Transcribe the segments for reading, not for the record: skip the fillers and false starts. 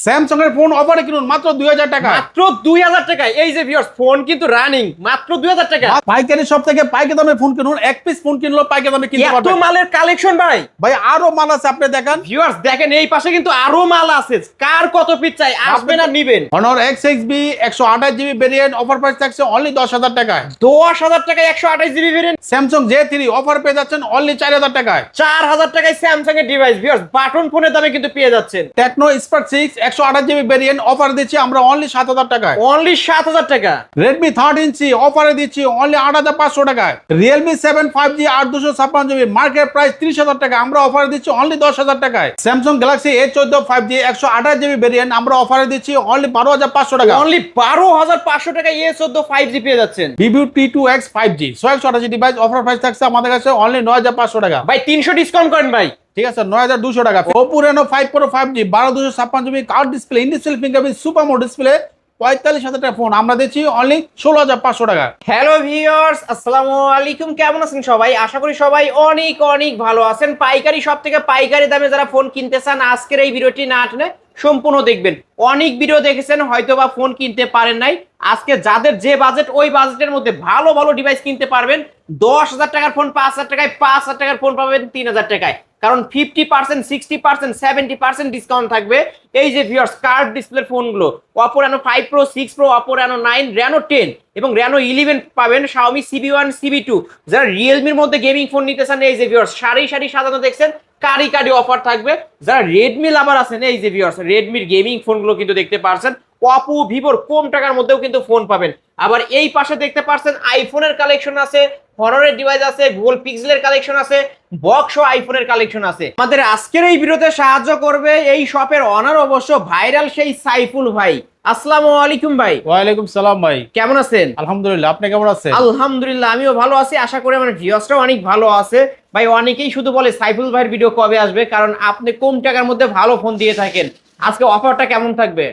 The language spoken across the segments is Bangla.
স্যামসাং এর ফোন অফারে কিনুন মাত্র 2000 টাকা। মাত্র 2000 টাকায়। এই যে ভিউয়ার্স, ফোন কিন্তু রানিং মাত্র 2000 টাকা। পাইকারি সব থেকে পাইকারি দামে ফোন কিনুন, এক পিস ফোন কিনলো পাইকারি দামে কিনতে এত পারবেন। মালের কালেকশন ভাই। ভাই আরো মাল আছে, আপনি দেখেন। ভিউয়ার্স দেখেন, এই পাশে কিন্তু আরো মাল আছে। কার কত পিস চাই, আসবেন আর নিবেন। Honor X6B 128GB variant offer price থাকছে অনলি 10000 টাকায়। 10000 টাকায় 128 GB variant. Samsung J3 offer পেয়ে যাচ্ছেন অনলি 4000 টাকায়। 4000 টাকায় স্যামসাং এর ডিভাইস ভিউয়ার্স বাটন ফোনের দামে কিন্তু পেয়ে যাচ্ছেন। Techno Spark 6 128GB variant offer দিচ্ছি আমরা অনলি 7000 টাকায়। অনলি 7000 টাকা। Redmi 13C অফারে দিচ্ছি অনলি 8500 টাকায়। Realme 7 5G 8256GB market price 30000 টাকা, আমরা অফারে দিচ্ছি অনলি 10000 টাকায়। Samsung Galaxy A14 5G 128GB variant আমরা অফারে দিচ্ছি অনলি 12500 টাকা। অনলি 12500 টাকায় A14 5G পেয়ে যাচ্ছেন। Vivo T2X 5G 128GB device offer price থাকছে আমাদের কাছে অনলি 9500 টাকা। ভাই 300 ডিসকাউন্ট করেন ভাই। ঠিক আছে, 9200 টাকা। Oppo Reno 5 Pro 5G 12256GB card display, in display fingerprint super mode display 45000 টাকা ফোন আমরা দিচ্ছি অনলি 16500 টাকা। হ্যালো ভিউয়ার্স, আসসালামু আলাইকুম। কেমন আছেন সবাই? আশা করি সবাই অনেক অনেক ভালো আছেন। পাইকারি সব থেকে পাইকারি দামে যারা ফোন কিনতে চান, আজকের এই ভিডিওটি না টেনে সম্পূর্ণ দেখবেন। অনেক ভিডিও দেখেছেন, হয়তোবা ফোন কিনতে পারেন নাই। আজকে যাদের যে বাজেট, ওই বাজেটের মধ্যে ভালো ভালো ডিভাইস কিনতে পারবেন। 10000 টাকার ফোন 5000 টাকায়, 5000 টাকার ফোন পাবেন 3000 টাকায়। কারণ 50%, 60%, 70% ডিসকাউন্ট থাকবে। এই যে ভিউয়ার্স, কার্ভ ডিসপ্লের ফোনগুলো Oppo Reno 5 Pro, 6 Pro, Oppo Reno 9, Reno 10 এবং Reno 11 পাবেন। Xiaomi CB1, CB2। যারা রিয়েলমির মধ্যে গেমিং ফোন নিতে চান, এই যে ভিউয়ার্স সারি সারি সাজানো দেখছেন, কারি কারি অফার থাকবে। যারা রেডমি লাভার আছেন, এই যে ভিউয়ার্স রেডমির গেমিং ফোনগুলো কিন্তু দেখতে পারছেন। Oppo, Vivo কম টাকার মধ্যেও কিন্তু ফোন পাবেন। আবার এই পাশে দেখতে পারছেন আইফোনের কালেকশন আছে, হনরের ডিভাইস আছে, গুগল পিক্সেলের কালেকশন আছে, বক্স ও আইফোনের কালেকশন আছে। আমাদের আজকের এই ভিডিওতে সাহায্য করবে এই শপের অনার, অবশ্য ভাইরাল সেই সাইফুল ভাই। আসসালামু আলাইকুম ভাই। ওয়ালাইকুম সালাম ভাই, কেমন আছেন? আলহামদুলিল্লাহ, আপনি কেমন আছেন? আলহামদুলিল্লাহ, আমিও ভালো আছি। আশা করি আমার ভিউয়ার্সরাও অনেক ভালো আছে। ভাই অনেকেই শুধু বলে সাইফুল ভাইয়ের ভিডিও কবে আসবে, কারণ আপনি কম টাকার মধ্যে ভালো ফোন দিয়ে থাকেন। আজকে অফারটা কেমন থাকবে?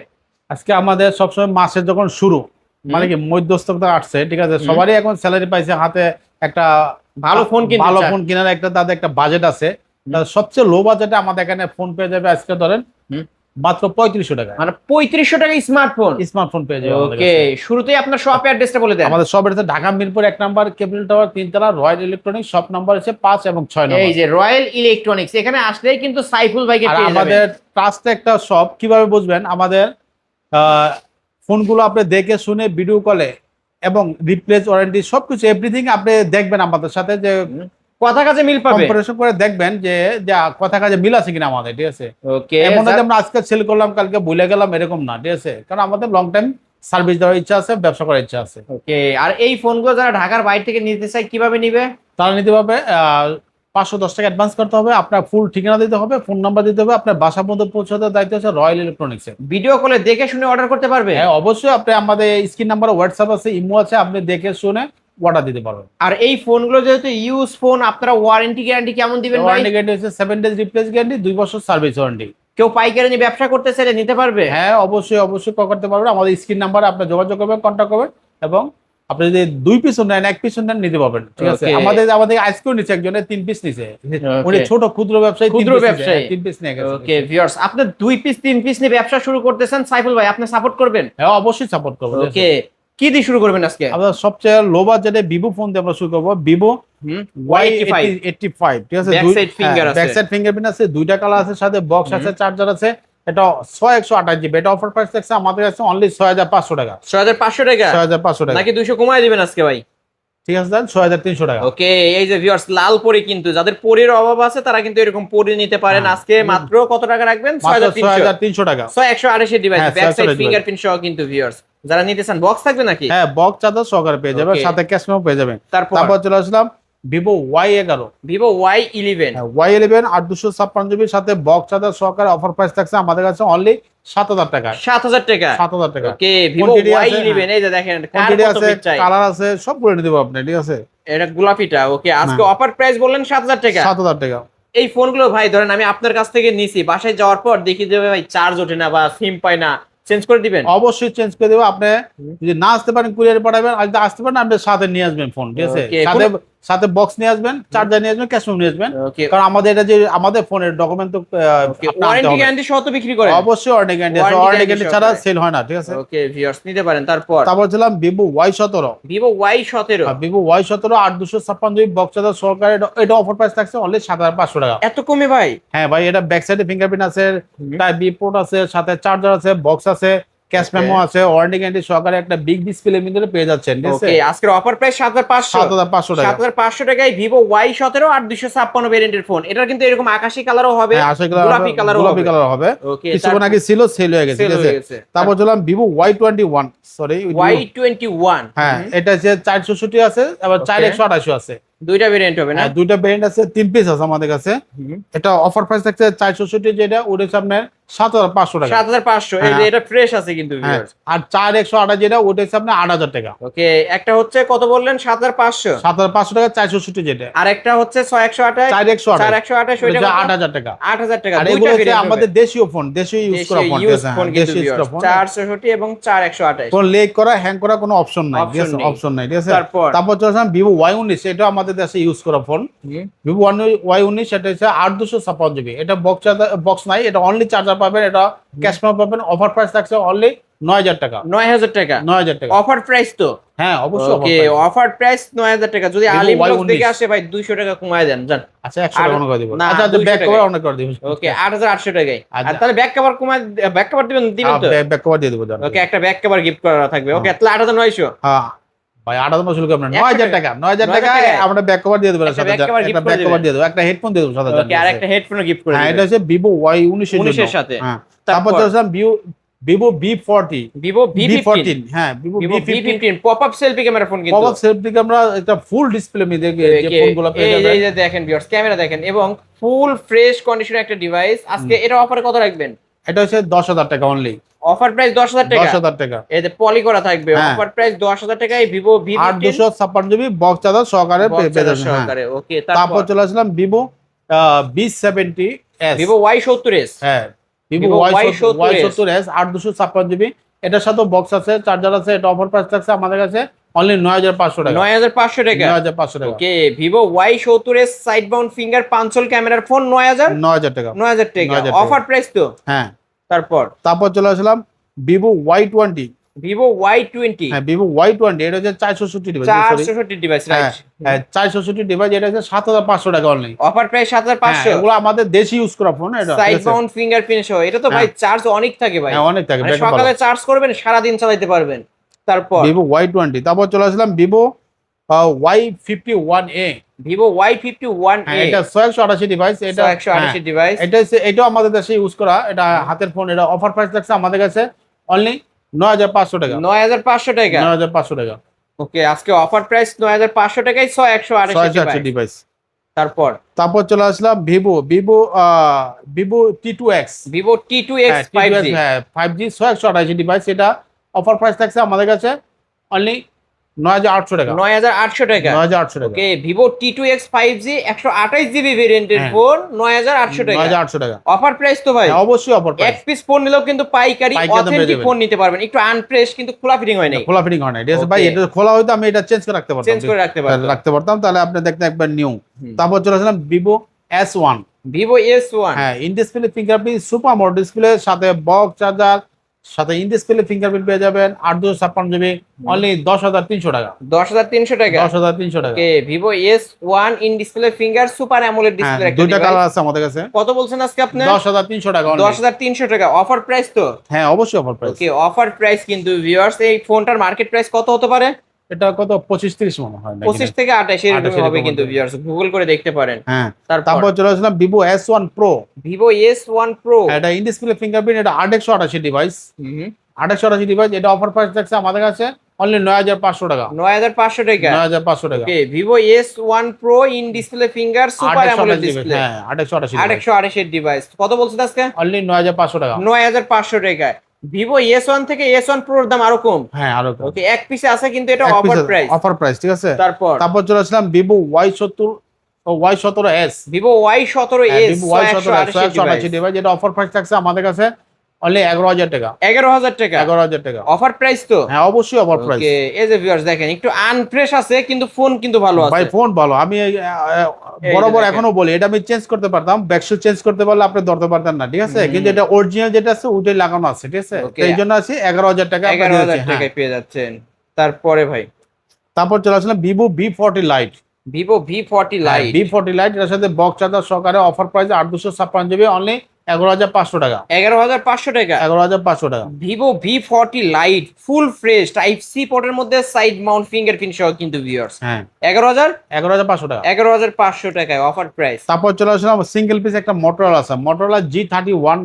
আজকে আমাদের সবসময় মাসের যখন শুরু, মানে কি মধ্যস্থতা আসছে, ঠিক আছে, সবারই এখন স্যালারি পাইছে, হাতে একটা ভালো ফোন কিনতে ভালো চান। ফোন কেনার একটা তাদের একটা বাজেট আছে। তাদের সবচেয়ে লো বাজেটে আমাদের এখানে ফোন পেয়ে যাবে আজকে ধরেন মাত্র 3500 টাকা। মানে 3500 টাকা স্মার্টফোন। স্মার্টফোন পেয়ে যাবে আমাদের ওকে, কাছে। শুরুতেই আপনার শপ অ্যাড্রেসটা বলে দেন। আমাদের সব এটা Dhaka Mirpur 1 number, capital tower 3 তলা, রয়্যাল ইলেকট্রনিক্স শপ নাম্বার হচ্ছে 5 এবং 6 এই নম্বর। যে রয়্যাল ইলেকট্রনিক্স, এখানে আসলেই কিন্তু সাইফুল ভাইকে আর পেয়ে যাবেন। আমাদের ট্রাস্ট একটা শপ, কিভাবে বুঝবেন? আমাদের ফোনগুলো আপনি দেখে শুনে ভিডিও কলে এবং রিপ্লেস ওয়ারেন্টি সবকিছু এভরিথিং আপনি দেখবেন আমাদের সাথে, যে কথা কাজে মিল পাবে। কম্পারিজন করে দেখবেন যে যে কথা কাজে মিল আছে কিনা আমাদের, ঠিক আছে? ওকে, এমন না যে আমরা আজকে সেল করলাম কালকে ভুলে গেলাম, এরকম না, ঠিক আছে? কারণ আমাদের লং টাইম সার্ভিস দেওয়ার ইচ্ছা আছে, ব্যবসা করার ইচ্ছা আছে। ওকে। আর এই ফোনগুলো যারা ঢাকার বাইরে থেকে নিতে চায়, কিভাবে নিবে? তারা নিতে পারবে 510 টাকা অ্যাডভান্স করতে হবে, আপনার ফুল ঠিকানা দিতে হবে, ফোন নাম্বার দিতে হবে, আপনার বাসা পর্যন্ত পৌঁছাতে দায়িত্ব হচ্ছে রয়্যাল ইলেকট্রনিক্সের। ভিডিও কলে দেখে শুনে অর্ডার করতে পারবে। হ্যাঁ অবশ্যই, আপনি আমাদের স্ক্রিন নাম্বার, হোয়াটসঅ্যাপ আছে, ইমো আছে, আপনি দেখে শুনে অর্ডার দিতে পারবেন। আর এই ফোনগুলো যেহেতু ইউজ ফোন, আপনারা ওয়ারেন্টি গ্যারান্টি কেমন দিবেন ভাই? ওয়ারেন্টি গ্যারান্টি হচ্ছে 7 ডেজ রিপ্লেস গ্যারান্টি, 2 বছর সার্ভিস ওয়ারেন্টি। কেউ পাইকারি নিয়ে ব্যবসা করতে চাইলে নিতে পারবে? হ্যাঁ অবশ্যই অবশ্যই করতে পারবেন। আমাদের স্ক্রিন নাম্বারে আপনি যোগাযোগ করবেন, কন্ট্যাক্ট করবেন, এবং আপনি যদি 2 পিস নেন, 1 পিস নেন, নিতে পারবেন, ঠিক আছে? Okay. আমাদের আজকেও নিচে একজনের 3 পিস নিছে, উনি ছোট ক্ষুদ্র ব্যবসায়ী, ক্ষুদ্র ব্যবসায়ী। 3 পিস নিয়ে গেছে। ওকে ভিউয়ার্স, আপনি 2 পিস 3 পিস নিয়ে ব্যবসা শুরু করতেছেন, সাইফুল ভাই আপনি সাপোর্ট করবেন? হ্যাঁ অবশ্যই সাপোর্ট করবো। ওকে, কি দিয়ে শুরু করবেন আজকে? আমরা সবচেয়ে লো বাজেটে ভিভো ফোন দিয়ে আমরা শুরু করবো, ভিভো Y85, ঠিক আছে? ব্যাক সাইড ফিঙ্গার আছে, ব্যাক সাইড ফিঙ্গারপ্রিন্ট আছে, 2টা কালার আছে, সাথে বক্স আছে, চার্জার আছে। এটা 128GB, এটা অফার প্রাইস থাকছে আমাদের কাছে অনলি 6500 টাকা। 6500 টাকা 6500 টাকা নাকি 200 কমায় দিবেন আজকে ভাই? ঠিক আছে, দেন 6300 টাকা। ওকে, এই যে ভিউয়ার্স লাল পরি, কিন্তু যাদের পরির অভাব আছে তারা কিন্তু এরকম পরি নিতে পারেন। আজকে মাত্র কত টাকা রাখবেন? 6300 টাকা। 128 ডিভাইস, হ্যাঁ, ব্যাক সাইড 128 ফিঙ্গারপ্রিন্ট সহ কিন্তু ভিউয়ার্স। যারা নিতে চান, বক্স থাকবে নাকি? হ্যাঁ বক্স চার্জার সহকারে পেয়ে যাবেন, Okay. সাথে ক্যাশ মেমো পেয়ে যাবেন। তারপর চলে আসলাম Vivo Y11, Vivo Y11। Y11 8256GB সাথে বক্স চার্জার সহকারে অফার প্রাইস থাকছে আমাদের কাছে অনলি 7000 টাকা। 7000 টাকা 7000 টাকা। ওকে, ভিভো Quantity আছে, Y11, এই যে দেখেন কার কোয়ান্টিটি কত আছে, পিস চাই। কালার আছে, সব করে নিতে পারবো আপনি, ঠিক আছে? এটা গোলাপিটা। ওকে, আজকে অফার প্রাইস বললেন 7000 টাকা। 7000 টাকা। এই ফোনগুলো ভাই ধরেন আমি আপনার কাছ থেকে নিছি, বাসায় যাওয়ার পর দেখি যে ভাই চার্জ ওঠে না বা সিম পায় না, চেঞ্জ করে দিবেন? অবশ্যই চেঞ্জ করে দেবো। আপনি যদি না আসতে পারেন কুরিয়ারে পাঠাবেন, আর যদি আসতে পারেন আপনি সাথে নিয়ে আসবেন ফোন, ঠিক আছে? Okay, সাথে সাথে বক্স নিয়ে আসবেন, চার্জার নিয়ে আসবেন, ক্যাশ মেমো নিয়ে আসবেন। ওকে, কারণ আমাদের এটা যে আমাদের ফোনের ডকুমেন্ট তো ওয়ারেন্টি গ্যারান্টি সহ তো বিক্রি করেন? অবশ্যই ওয়ারেন্টি গ্যারান্টি আছে, Warranty ওয়ারেন্টি guarantee গ্যারান্টি ছাড়া সহকারে। সেল হয় না, ঠিক আছে। ওকে ভিউয়ার্স নিতে পারেন। তারপর তারপর ছিলাম Vivo Y17, Vivo Y17 Vivo Y17 8 256 box charger সহকারে, এটা অফার প্রাইস থাকছে অনলি 7500 টাকা। এত কমে ভাই? হ্যাঁ ভাই, এটা ব্যাক সাইডে ফিঙ্গারপ্রিন্ট আছে, টাইপ বি পোর্ট আছে, সাথে চার্জার আছে, বক্স আছে, ক্যাশ Okay. মেমো আছে, ওয়ারেন্টি গ্যারান্টি সহকারে একটা বিগ ডিসপ্লে ভিতরে পেয়ে যাচ্ছেন, ঠিক আছে। ওকে আজকের অফার প্রাইস 7500 7500 টাকা। 7500 টাকায় ভিভো Y17 8256 ভেরিয়েন্টের ফোন। এটার কিন্তু এরকম আকাশী কালারও হবে, হ্যাঁ, আশা করি গোলাপি কালারও গোলাপি হবে। কালার হবে। ওকে কিছুক্ষণ আগে ছিল, সেল হয়ে গেছে, সেল ঠিক হয়ে আছে। গেছে। তারপর চললাম ভিভো Y21, সরি Y21, হ্যাঁ, এটা হচ্ছে 464 আছে, আবার 4128 আছে। দুইটা ভেরিয়েন্ট হবে না? হ্যাঁ, দুইটা ব্র্যান্ড আছে, 3 পিস আছে আমাদের কাছে। এটা অফার প্রাইস থাকছে 464, যেটা ওটা আপনার 7500 টাকা। 7500, এই যে এটা ফ্রেশ আছে কিন্তু হ্যাঁ, ভিউয়ার্স। আর 4128 যেটা ওটা হচ্ছে আপনার 8000 টাকা। ওকে একটা হচ্ছে কত বললেন? 7500, 7500 টাকা 464 যেটা। আর একটা হচ্ছে 6128, 4128 ওইটা ওটা কত? 8000 টাকা। 8000 টাকা। আর দুইটা এগুলো হচ্ছে variant আমাদের হবে। দেশীয় ফোন, দেশীয় ইউজ করা ফোন, ঠিক ইউজ আছে। ফোন হ্যাঁ, কিন্তু দেশীয় ইউজ ভিউয়ার্স, করা ফোন। 464 এবং 4128। কোন লেগ করা, হ্যাং করা কোনো অপশন নাই, ঠিক Option আছে, নেই। অপশন নাই, ঠিক আছে। তারপর? তারপর চলছে ভিভো Y19, এটা আমাদের দেশে ইউজ করা ফোন। ভিভো Y19 সেটা হচ্ছে 8256 জিবি। এটা বক্স নাই, এটা অনলি চার্জার পাবেন, এটা ক্যাশ মেমো পাবেন। অফার প্রাইস থাকছে অনলি 9000 টাকা। 9000 টাকা 9000 টাকা। অফার প্রাইস তো? হ্যাঁ, অবশ্যই ওকে offer price। অফার প্রাইস 9000 টাকা। যদি Vivo আলিম ব্লগস Y19 থেকে আসে ভাই 200 টাকা কমায় দেন জান। আচ্ছা, 100 টাকা করে দিব। না, আচ্ছা, 200 ব্যাক টাকায়। কভার অনেক করে দিব। ওকে 8800 টাকায়। আর আচ্ছা। তাহলে ব্যাক কভার কমায়, ব্যাক কভার দিবেন তো? ব্যাক কভার দিয়ে দেবো। ওকে একটা ব্যাক কভার গিফট করা থাকবে। ওকে তাহলে 8900। হ্যাঁ ভাই, 8000 শুরু করবেন 100 9000 টাকা। 9000 টাকা টাকায় আমরা ব্যাক কভার দিয়ে দেবো, একটা সাথে back cover gift একটা করে ব্যাক কভার দিবেন। দিয়ে দেবো, একটা হেডফোন দিয়ে দেবো সাথে। ওকে আর একটা হেডফোনও গিফট করে হ্যাঁ, দিবেন। এটা হচ্ছে ভিভো Y19 এর 19 এর জন্য। সাথে। হ্যাঁ, তারপর তারপর চলছে ভিভো V40, ভিভো V15, হ্যাঁ, Vivo Vivo V15 V15 pop up selfie camera phone কিন্তু। পপ আপ সেলফি ক্যামেরা, এটা ফুল ডিসপ্লে যে ফোনগুলো পেয়ে যাবেন। এই যে দেখেন ভিউয়ার্স, ক্যামেরা দেখেন এবং ফুল ফ্রেশ কন্ডিশনের একটা ডিভাইস। আজকে এটা অফারে কত রাখবেন? এটা হচ্ছে 10000 টাকা অনলি। অফার প্রাইস 10000 টাকা। 10000 টাকা। এই যে পলি করা থাকবে। হ্যাঁ। অফার প্রাইস 10000 টাকায় Vivo V15 8256 GB box charger সহকারে পেয়ে যাবেন। হ্যাঁ। সহকারে। ওকে তারপর তারপর চলে আসলাম ভিভো V70s। ভিভো Y70s, হ্যাঁ, ভিভো Vivo Y70s 8256 জিবি। এটার সাথে বক্স আছে, চার্জার আছে। এটা অফার প্রাইস থাকছে আমাদের কাছে অনলি 9500 টাকা। 9500 টাকা। 9500 টাকা। Okay Vivo Y70s side mount finger punch hole ক্যামেরার ফোন 9000 9000 টাকা। 9000 টাকা 9000 টাকা। অফার প্রাইস তো। হ্যাঁ, তারপর চলে আসলাম ভিভো Y20। ভিভো Y20, হ্যাঁ, ভিভো Y20 এটা হচ্ছে 464 ডিভাইস। 464 device right. হ্যাঁ, 464 ডিভাইস। এটা হচ্ছে 7500 টাকা অনলি। Offer price 7500। এগুলো আমাদের দেশি ইউজ করা ফোন, এটা সাইড মাউন্ট ফিঙ্গারপ্রিন্ট সহ। এটা তো ভাই চার্জ অনেক থাকে ভাই। হ্যাঁ, অনেক থাকে। মানে backup সকালে চার্জ করবেন সারা দিন চালাতে পারবেন। তারপর ভিভো Y20। তারপর চলে আসলাম ভিভো Y51a। ভিভো Y51a, হ্যাঁ, এটা 688 ডিভাইস। এটা 128 ডিভাইস। এটাও আমাদের দেশে ইউজ করা, এটা হাতের ফোন। এটা অফার প্রাইস থাকছে আমাদের কাছে অনলি 9500 টাকা। 9500 টাকা। 9500 টাকা। ওকে আজকে অফার প্রাইস 9500 টাকায় 128 ডিভাইস। তারপর চলে আসলাম Vivo T2X। Vivo T2X 5G। হ্যাঁ, 5G 688 ডিভাইস। এটা অফার প্রাইস থাকছে আমাদের কাছে অনলি 9800 টাকা। 9800 টাকা। 9800 টাকা। Okay Vivo T2X 5G 128 GB ভেরিয়েন্টের হ্যাঁ। ফোন 9800 টাকা। 9800 টাকা। অফার প্রাইস তো ভাই। হ্যাঁ, অবশ্যই অফার এক প্রাইস। পিস ফোন নিলেও কিন্তু পাইকারি পাইকারি দামে পেয়ে অথেন্টিক যাবেন। ফোন নিতে পারবেন। একটু আনপ্রেস কিন্তু খোলা ফিটিং হয় নাই। খোলা ফিটিং হয় না, ঠিক আছে ভাই। Okay. এটা খোলা হয়তো আমি এটা চেঞ্জ করে রাখতে পারতাম। চেঞ্জ করে রাখতে পারবেন। তাহলে আপনি দেখতে একবার নিউ। তারপর চলে আসলাম ভিভো S1। ভিভো S1, হ্যাঁ, in display fingerprint, super mode display, সাথে বক্স চার্জার, সাথে ইন ডিসপ্লে ফিঙ্গারপ্রিন্ট পেয়ে যাবেন। 8256 জিবি অনলি 10300 টাকা। 10300 টাকা। 10300 টাকা। Okay Vivo S1 in display finger super AMOLED হ্যাঁ, ডিসপ্লে একটা দুইটা ডিভাইস। কালার আছে আমাদের কাছে। কত বলছেন আজকে আপনি? 10300 টাকা only। 10300 টাকা অফার প্রাইস তো। হ্যাঁ, অবশ্যই অফার প্রাইস। ওকে অফার প্রাইস কিন্তু ভিউয়ার্স, এই ফোনটার মার্কেট প্রাইস কত হতে পারে? এটা কত 25-30 মনে হয়। 25 থেকে 28 এর 28 হবে এরকম কিন্তু হবে। ভিউয়ার্স, গুগল করে দেখতে পারেন। হ্যাঁ, তারপর তারপর চলে আসলাম Vivo S1 Pro। Vivo S1 Pro, এটা ইন ডিসপ্লে ফিঙ্গারপ্রিন্ট, এটা 8128 ডিভাইস। 8128 ডিভাইস। এটা অফার প্রাইস থাকছে আমাদের কাছে অনলি 9500 টাকা। 9500 টাকা। 9500 টাকা। Okay Vivo S1 Pro in display finger super AMOLED 2828 display, হ্যাঁ, 2828 128 এর ডিভাইস। কত বলছেন আজকে? অনলি 9500 টাকা। 9500 টাকায় ভিভো S1 থেকে S1 Pro এর দাম আরো কম। হ্যাঁ, আরো কম। ওকে এক পিসে আছে কিন্তু এটা অফার প্রাইস। অফার প্রাইস, ঠিক আছে। তারপর চলে আসলাম Vivo Y17s। Vivo Y17s Vivo Y17 128 device. এটা অফার প্রাইস থাকছে আমাদের কাছে অনলি 11,000 টাকা। 11,000 টাকা 11,000 টাকা। অফার প্রাইস তো? হ্যাঁ অবশ্যই অফার প্রাইস। ওকে, এই যে ভিউয়ার্স দেখেন একটু আনফ্রেশ আছে কিন্তু ফোন কিন্তু ভালো আছে ভাই ফোন ভালো। আমি এই যে বরাবর দেখেন। এখনো বলি এটা আমি চেঞ্জ করতে পারতাম, ব্যাকশু চেঞ্জ করতে পারলে আপনি ধরতে পারতেন না, ঠিক আছে, কিন্তু এটা অরিজিনাল যেটা আছে ওটাই লাগানো আছে, ঠিক আছে, Okay. তো এই জন্য আছে 11,000 টাকা আপনাকে 11,000 দিয়েছি, হ্যাঁ। টাকায় পেয়ে যাচ্ছেন। তারপরে ভাই তারপর চলে আসলাম Vivo V40 lite. Vivo V40 lite. V40 lite এর সাথে বক্স চার্জার সহকারে অফার প্রাইস 856 জিবি অনলি 11,500 টাকা। 11,500 টাকা 11,500 টাকা। Vivo V40 lite full fresh type C পোর্টের মধ্যে সাইড মাউন্ট ফিঙ্গারপ্রিন্ট সহ কিন্তু ভিউয়ার্স। হ্যাঁ 11,500 টাকা। 11,500 টাকায় অফার প্রাইস। তারপর চলে আসলাম সিঙ্গেল পিস একটা মোটরোলা আছে, মোটরোলা G31।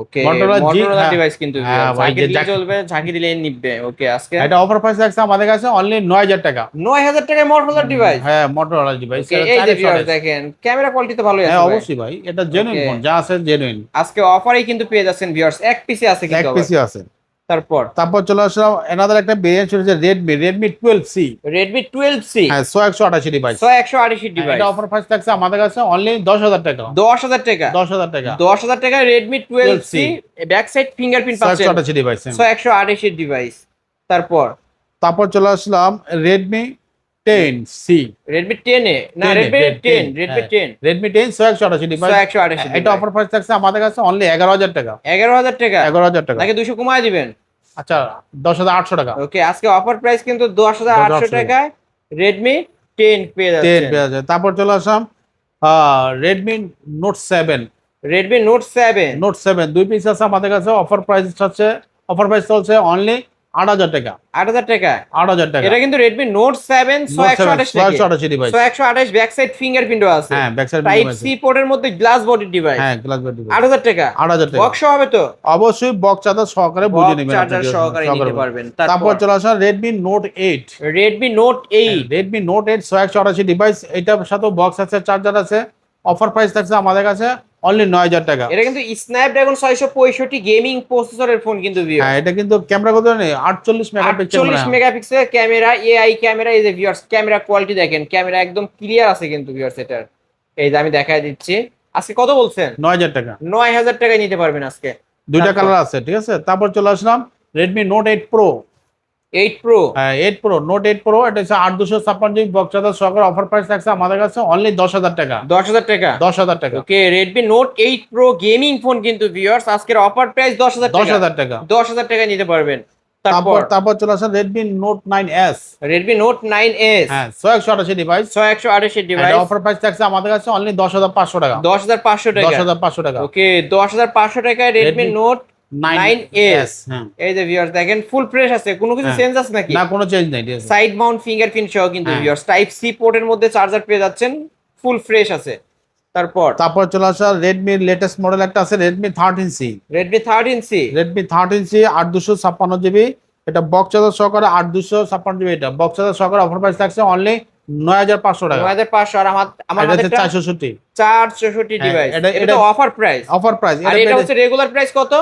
ওকে, Motorola G, মোটরোলা হ্যাঁ। ডিভাইস কিন্তু হ্যাঁ ভিউয়ার্স, ভাই, ঝাঁকি যে দিলে চলবে, ঝাঁকি দিলে নিবে। ওকে, আজকে এটা অফার প্রাইস আছে আমাদের কাছে অনলি 9,000 টাকা। 9,000 টাকায় মোটরোলা ডিভাইস। হ্যাঁ মোটরোলা ডিভাইস। এই যে ভিউয়ার্স দেখেন ক্যামেরা কোয়ালিটি তো ভালোই আছে হ্যাঁ ভাই। অবশ্যই ভাই, এটা জেনুইন Okay. ফোন, যা আছে জেনুইন। আজকে অফারেই কিন্তু পেয়ে যাচ্ছেন ভিউয়ার্স, এক পিসে আছে এক কিন্তু আবার। পিসি আছে। তারপর চলে আসলাম এনাদার একটা ভেরিয়েন্ট হচ্ছে রেডমি 12C। Redmi 12C হ্যাঁ 128 ডিভাইস। 128 ডিভাইস। এটা অফার প্রাইস থাকছে আমাদের কাছে অনলি 10,000 টাকা। 10,000 টাকা 10,000 টাকা। 10,000 টাকায় Redmi 12C back side fingerprint পাচ্ছেন। 128 ডিভাইস। 128 ডিভাইস। তারপর চলে আসলাম Redmi 10C। Redmi 10 এ না Redmi 10 Redmi 10 Redmi 10 128 ডিভাইস। 128 এটা অফার প্রাইস থাকছে আমাদের কাছে অনলি 11,000 টাকা। 11,000 টাকা 11,000 টাকা। নাকি 200 কমায় দিবেন? আচ্ছা 10,800 টাকা। ওকে, আজকে অফার প্রাইস কিন্তু 10,800 টাকায় Redmi 10 পেয়ে 10 যাচ্ছেন। পেয়ে যাচ্ছে। তারপর চলে আসলাম Redmi Note 7। Redmi Note 7 note 7 দুই পিস আছে আমাদের কাছে, অফার প্রাইস চলছে অনলি 8,000 টাকা। 8,000 টাকা 8,000 টাকা। এটা কিন্তু Redmi Note 7 128 device. 128 back side ফিঙ্গারপ্রিন্টও আছে। হ্যাঁ ব্যাক সাইড টাইপ সি পোর্টের মধ্যে গ্লাস বডি ডিভাইস। হ্যাঁ গ্লাস বডি ডিভাইস। 8,000 টাকা 8,000 টাকা। বক্স হবে তো? অবশ্যই বক্স চার্জার সহকারে বুঝে নেবেন, চার্জার সহকারে নিতে পারবেন। তারপর চলে আসা Redmi Note 8। Redmi Note 8 Redmi Note 8 128 device, এটার সাথে বক্স আছে, চার্জার আছে, অফার প্রাইস থাকছে আমাদের কাছে অনলি 9,000 টাকা। এটা কিন্তু Snapdragon 665 গেমিং প্রসেসরের ফোন কিন্তু ভিউয়ার্স। হ্যাঁ এটা কিন্তু ক্যামেরা কত নেই 48 megapixel. 48 megapixel camera, AI camera. এই যে ভিউয়ার্স ক্যামেরা কোয়ালিটি দেখেন, ক্যামেরা একদম ক্লিয়ার আছে কিন্তু ভিউয়ার্স এটার। এই যে আমি দেখাই দিচ্ছি। আজকে কত বলছেন? 9,000 টাকা। 9,000 টাকায় নিতে পারবেন আজকে। দুইটা তারপর? কালার আছে, ঠিক আছে। তারপর চলে আসলাম Redmi Note 8 Pro। 8 Pro 8 Pro Note 8 Pro এটা হচ্ছে 8,256 জিবি বক্স চার্জার সহকারে, অফার প্রাইস থাকছে আমাদের কাছে অনলি 10,000 টাকা। 10,000 টাকা 10,000 টাকা। ওকে, Redmi Note 8 Pro gaming phone কিন্তু ভিউয়ার্স আজকের অফার প্রাইস 10,000 টাকা। 10,000 টাকা। 10,000 টাকায় নিতে পারবেন। তারপর চলে আসলাম Redmi Note 9S। Redmi Note 9S হ্যাঁ 128 ডিভাইস। 128 ডিভাইস। অফার প্রাইস থাকছে আমাদের কাছে অনলি 10,500 টাকা। 10,500 টাকা 10,500 টাকা। ওকে, 10,500 টাকায় Redmi Note 9S। হ্যাঁ এই যে ভিউয়ার্স দেখেন ফুল ফ্রেশ আছে, কোনো কিছু হ্যাঁ। চেঞ্জ আছে নাকি? না কোনো চেঞ্জ নাই, ঠিক আছে। সাইড মাউন্ট ফিঙ্গারপ্রিন্ট সহ কিন্তু হ্যাঁ। ভিউয়ার্স টাইপ সি পোর্টের মধ্যে চার্জার পেয়ে যাচ্ছেন, ফুল ফ্রেশ আছে। তারপর চলে আসা রেডমির লেটেস্ট মডেল একটা আছে Redmi 13C। Redmi 13C 8,256 GB, এটা বক্স চার্জার সহকারে 8,256 জিবি, এটা বক্স চার্জার সহকারে অফার প্রাইস থাকছে অনলি 9,500 টাকা। 9,500। আর আমার এটা হাতে হচ্ছে 460। 464 ডিভাইস। এটা অফার প্রাইস। অফার প্রাইস আর এটা হচ্ছে রেগুলার প্রাইস কত?